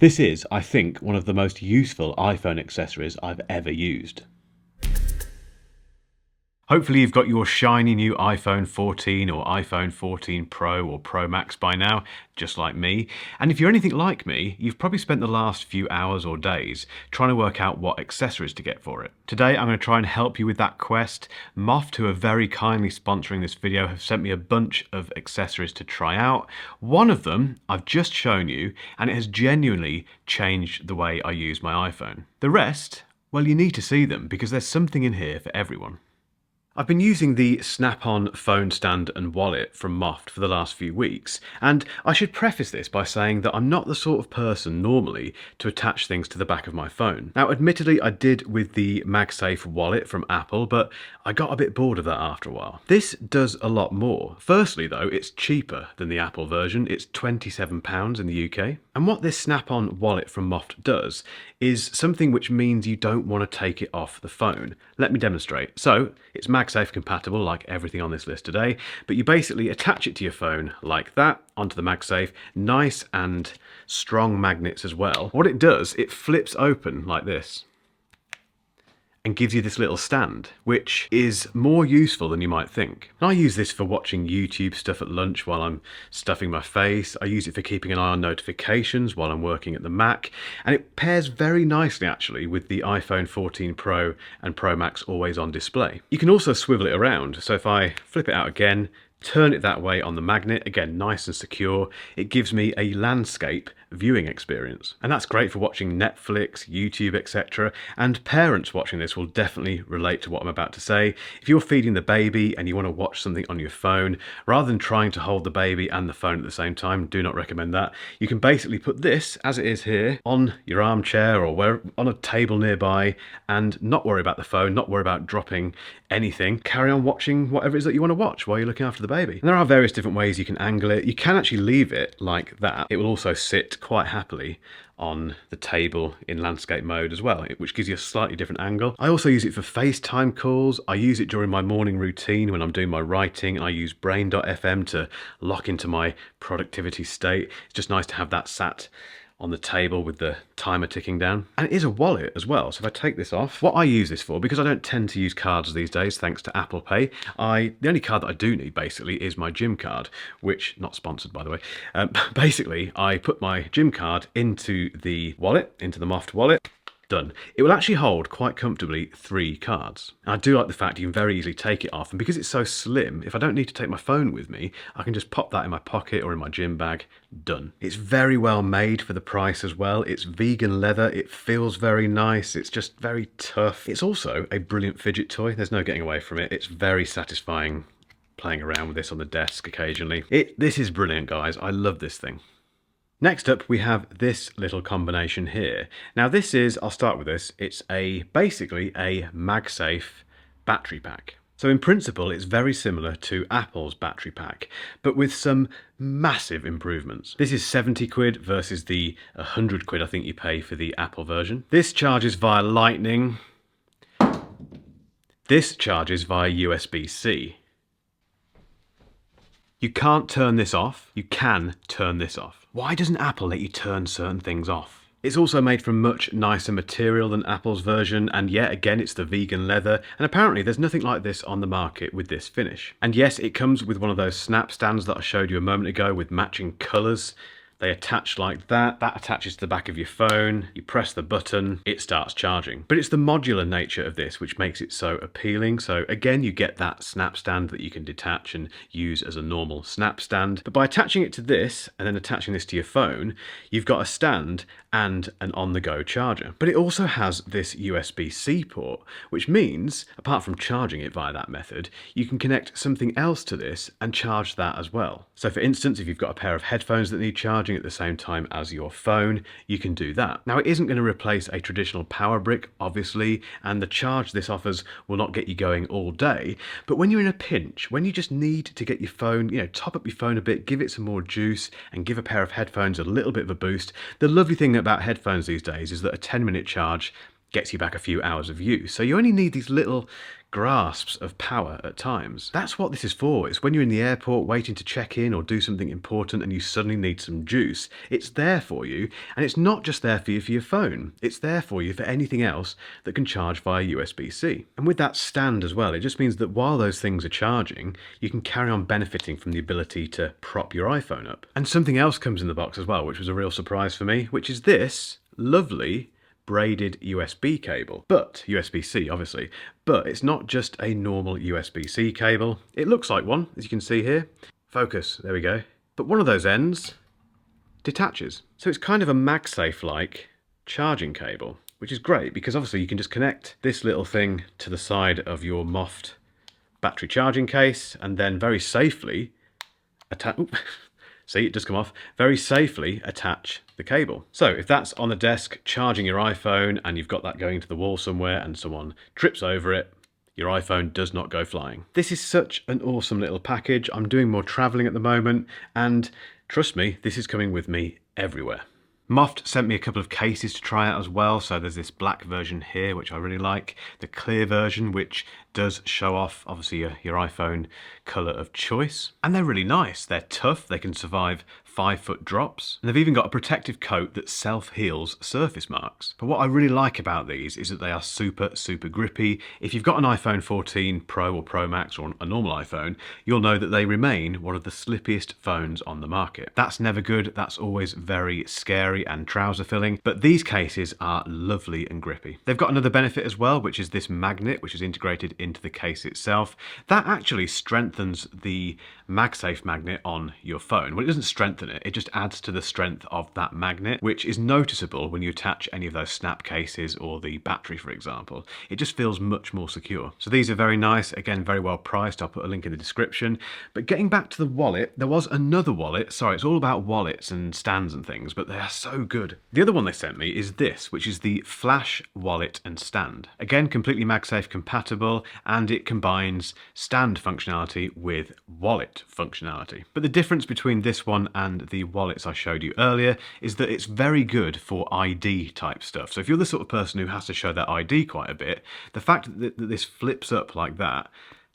This is, I think, one of the most useful iPhone accessories I've ever used. Hopefully you've got your shiny new iPhone 14 or iPhone 14 Pro or Pro Max by now, just like me. And if you're anything like me, you've probably spent the last few hours or days trying to work out what accessories to get for it. Today I'm going to try and help you with that quest. MOFT, who are very kindly sponsoring this video, have sent me a bunch of accessories to try out. One of them I've just shown you, and it has genuinely changed the way I use my iPhone. The rest, well, you need to see them because there's something in here for everyone. I've been using the Snap-on phone stand and wallet from MOFT for the last few weeks, and I should preface this by saying that I'm not the sort of person normally to attach things to the back of my phone. Now, admittedly, I did with the MagSafe wallet from Apple, but I got a bit bored of that after a while. This does a lot more. Firstly, though, it's cheaper than the Apple version. It's £27 in the UK. And what this Snap-on wallet from MOFT does is something which means you don't want to take it off the phone. Let me demonstrate. So, it's MagSafe compatible like everything on this list today, but you basically attach it to your phone like that onto the MagSafe, nice and strong magnets as well. What it does, it flips open like this and gives you this little stand, which is more useful than you might think. And I use this for watching YouTube stuff at lunch while I'm stuffing my face. I use it for keeping an eye on notifications while I'm working at the Mac, and it pairs very nicely actually with the iPhone 14 Pro and Pro Max always on display. You can also swivel it around, so if I flip it out again, turn it that way on the magnet, again nice and secure, it gives me a landscape viewing experience. And that's great for watching Netflix, YouTube, etc. And parents watching this will definitely relate to what I'm about to say. If you're feeding the baby and you want to watch something on your phone, rather than trying to hold the baby and the phone at the same time, do not recommend that. You can basically put this, as it is here, on your armchair or on a table nearby and not worry about the phone, not worry about dropping anything. Carry on watching whatever it is that you want to watch while you're looking after the baby. And there are various different ways you can angle it. You can actually leave it like that. It will also sit quite happily on the table in landscape mode as well, which gives you a slightly different angle. I also use it for FaceTime calls. I use it during my morning routine when I'm doing my writing. I use brain.fm to lock into my productivity state. It's just nice to have that sat on the table with the timer ticking down. And it is a wallet as well, so if I take this off, what I use this for, because I don't tend to use cards these days thanks to Apple Pay, the only card that I do need basically is my gym card, which, not sponsored by the way, basically I put my gym card into the wallet, into the MOFT wallet. Done. It will actually hold quite comfortably 3 cards. And I do like the fact you can very easily take it off, and because it's so slim, if I don't need to take my phone with me, I can just pop that in my pocket or in my gym bag. Done. It's very well made for the price as well. It's vegan leather, it feels very nice, it's just very tough. It's also a brilliant fidget toy, there's no getting away from it. It's very satisfying playing around with this on the desk occasionally. This is brilliant, guys. I love this thing. Next up, we have this little combination here. Now this is, I'll start with this, it's basically a MagSafe battery pack. So in principle, it's very similar to Apple's battery pack, but with some massive improvements. This is 70 quid versus the 100 quid I think you pay for the Apple version. This charges via Lightning. This charges via USB-C. You can't turn this off. You can turn this off. Why doesn't Apple let you turn certain things off? It's also made from much nicer material than Apple's version, and yet again it's the vegan leather, and apparently there's nothing like this on the market with this finish. And yes, it comes with one of those snap stands that I showed you a moment ago with matching colours. They attach like that. That attaches to the back of your phone. You press the button, it starts charging. But it's the modular nature of this which makes it so appealing. So again, you get that snap stand that you can detach and use as a normal snap stand. But by attaching it to this and then attaching this to your phone, you've got a stand and an on-the-go charger. But it also has this USB-C port, which means, apart from charging it via that method, you can connect something else to this and charge that as well. So for instance, if you've got a pair of headphones that need charging at the same time as your phone, you can do that. Now it isn't going to replace a traditional power brick, obviously, and the charge this offers will not get you going all day, but when you're in a pinch, when you just need to get your phone, top up your phone a bit, give it some more juice, and give a pair of headphones a little bit of a boost, the lovely thing about headphones these days is that a 10-minute charge gets you back a few hours of use. So you only need these little grasps of power at times. That's what this is for. It's when you're in the airport waiting to check in or do something important and you suddenly need some juice. It's there for you, and it's not just there for you for your phone. It's there for you for anything else that can charge via USB-C. And with that stand as well, it just means that while those things are charging, you can carry on benefiting from the ability to prop your iPhone up. And something else comes in the box as well, which was a real surprise for me, which is this lovely braided USB cable, but USB-C obviously, but it's not just a normal USB-C cable. It looks like one, as you can see here. Focus, there we go. But one of those ends detaches. So it's kind of a MagSafe-like charging cable, which is great because obviously you can just connect this little thing to the side of your MOFT battery charging case and then very safely attach. See, it does come off. Very safely attach the cable. So if that's on the desk charging your iPhone and you've got that going to the wall somewhere and someone trips over it, your iPhone does not go flying. This is such an awesome little package. I'm doing more traveling at the moment, and trust me, this is coming with me everywhere. MOFT sent me a couple of cases to try out as well. So there's this black version here, which I really like. The clear version, which does show off, obviously, your iPhone colour of choice. And they're really nice. They're tough. They can survive 5-foot drops. And they've even got a protective coat that self-heals surface marks. But what I really like about these is that they are super, super grippy. If you've got an iPhone 14 Pro or Pro Max or a normal iPhone, you'll know that they remain one of the slippiest phones on the market. That's never good. That's always very scary and trouser filling. But these cases are lovely and grippy. They've got another benefit as well, which is this magnet, which is integrated into the case itself. That actually strengthens the MagSafe magnet on your phone. Well, it doesn't strengthen it, it just adds to the strength of that magnet, which is noticeable when you attach any of those snap cases or the battery, for example. It just feels much more secure. So these are very nice, again, very well priced. I'll put a link in the description. But getting back to the wallet, there was another wallet. Sorry, it's all about wallets and stands and things, but they are so good. The other one they sent me is this, which is the Flash wallet and stand. Again, completely MagSafe compatible, and it combines stand functionality with wallet functionality. But the difference between this one and the wallets I showed you earlier is that it's very good for ID type stuff. So if you're the sort of person who has to show their ID quite a bit, the fact that this flips up like that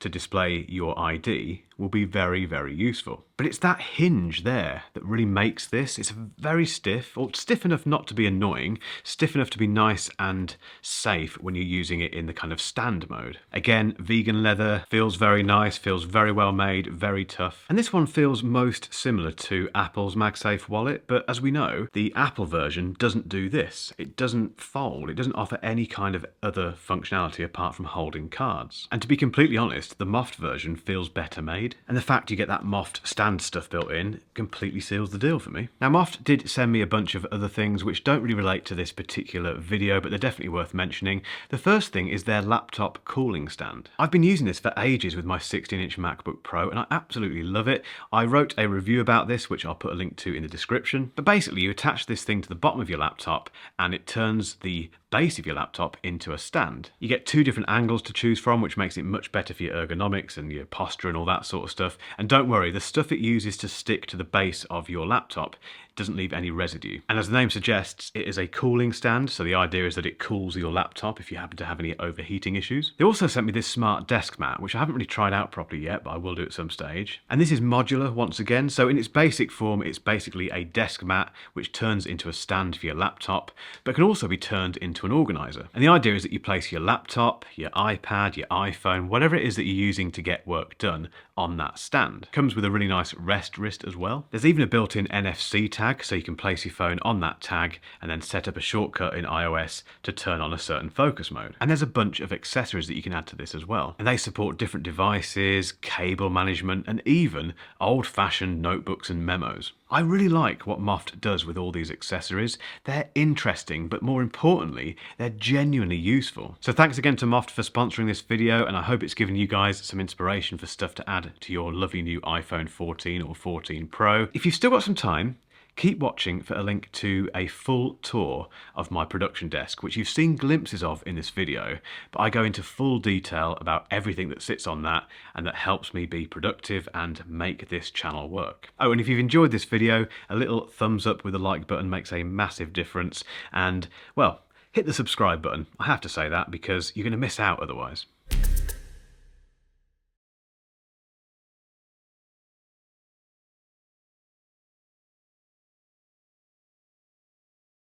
to display your ID will be very, very useful. But it's that hinge there that really makes this. It's very stiff, or stiff enough not to be annoying, stiff enough to be nice and safe when you're using it in the kind of stand mode. Again, vegan leather, feels very nice, feels very well made, very tough. And this one feels most similar to Apple's MagSafe wallet, but as we know, the Apple version doesn't do this. It doesn't fold, it doesn't offer any kind of other functionality apart from holding cards. And to be completely honest, the MOFT version feels better made. And the fact you get that MOFT stand stuff built in completely seals the deal for me. Now, MOFT did send me a bunch of other things which don't really relate to this particular video, but they're definitely worth mentioning. The first thing is their laptop cooling stand. I've been using this for ages with my 16-inch MacBook Pro, and I absolutely love it. I wrote a review about this, which I'll put a link to in the description. But basically, you attach this thing to the bottom of your laptop, and it turns the base of your laptop into a stand. You get two different angles to choose from, which makes it much better for your ergonomics and your posture and all that sort of stuff. And don't worry, the stuff it uses to stick to the base of your laptop doesn't leave any residue. And as the name suggests, it is a cooling stand, so the idea is that it cools your laptop if you happen to have any overheating issues. They also sent me this smart desk mat, which I haven't really tried out properly yet, but I will do at some stage. And this is modular once again, so in its basic form, it's basically a desk mat which turns into a stand for your laptop, but can also be turned into an organizer. And the idea is that you place your laptop, your iPad, your iPhone, whatever it is that you're using to get work done on that stand. Comes with a really nice rest wrist as well. There's even a built-in NFC tag, so you can place your phone on that tag and then set up a shortcut in iOS to turn on a certain focus mode. And there's a bunch of accessories that you can add to this as well. And they support different devices, cable management, and even old-fashioned notebooks and memos. I really like what MOFT does with all these accessories. They're interesting, but more importantly, they're genuinely useful. So thanks again to MOFT for sponsoring this video, and I hope it's given you guys some inspiration for stuff to add to your lovely new iPhone 14 or 14 Pro. If you've still got some time, keep watching for a link to a full tour of my production desk, which you've seen glimpses of in this video, but I go into full detail about everything that sits on that and that helps me be productive and make this channel work. Oh, and if you've enjoyed this video, a little thumbs up with the like button makes a massive difference, and, well, hit the subscribe button. I have to say that because you're going to miss out otherwise.